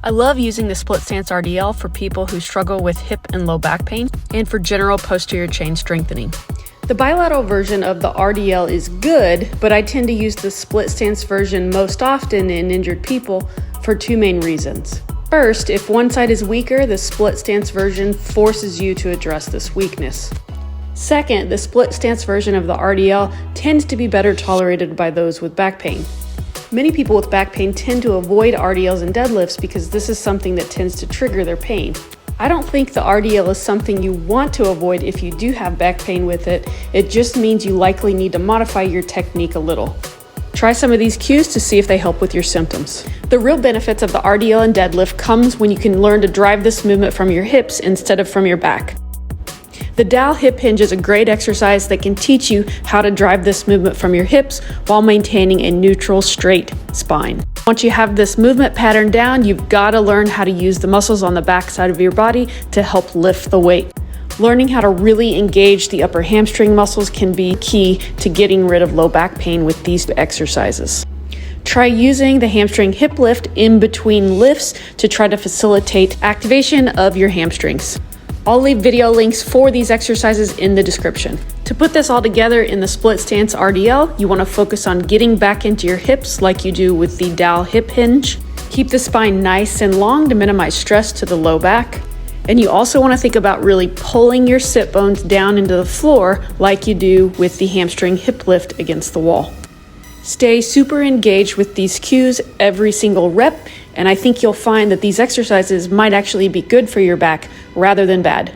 I love using the split stance RDL for people who struggle with hip and low back pain and for general posterior chain strengthening. The bilateral version of the RDL is good, but I tend to use the split stance version most often in injured people for two main reasons. First, if one side is weaker, the split stance version forces you to address this weakness. Second, the split stance version of the RDL tends to be better tolerated by those with back pain. Many people with back pain tend to avoid RDLs and deadlifts because this is something that tends to trigger their pain. I don't think the RDL is something you want to avoid if you do have back pain with it. It just means you likely need to modify your technique a little. Try some of these cues to see if they help with your symptoms. The real benefits of the RDL and deadlift comes when you can learn to drive this movement from your hips instead of from your back. The dowel hip hinge is a great exercise that can teach you how to drive this movement from your hips while maintaining a neutral, straight spine. Once you have this movement pattern down, you've got to learn how to use the muscles on the back side of your body to help lift the weight. Learning how to really engage the upper hamstring muscles can be key to getting rid of low back pain with these exercises. Try using the hamstring hip lift in between lifts to try to facilitate activation of your hamstrings. I'll leave video links for these exercises in the description. To put this all together in the split stance RDL, you want to focus on getting back into your hips like you do with the dowel hip hinge. Keep the spine nice and long to minimize stress to the low back. And you also want to think about really pulling your sit bones down into the floor like you do with the hamstring hip lift against the wall. Stay super engaged with these cues every single rep, and I think you'll find that these exercises might actually be good for your back rather than bad.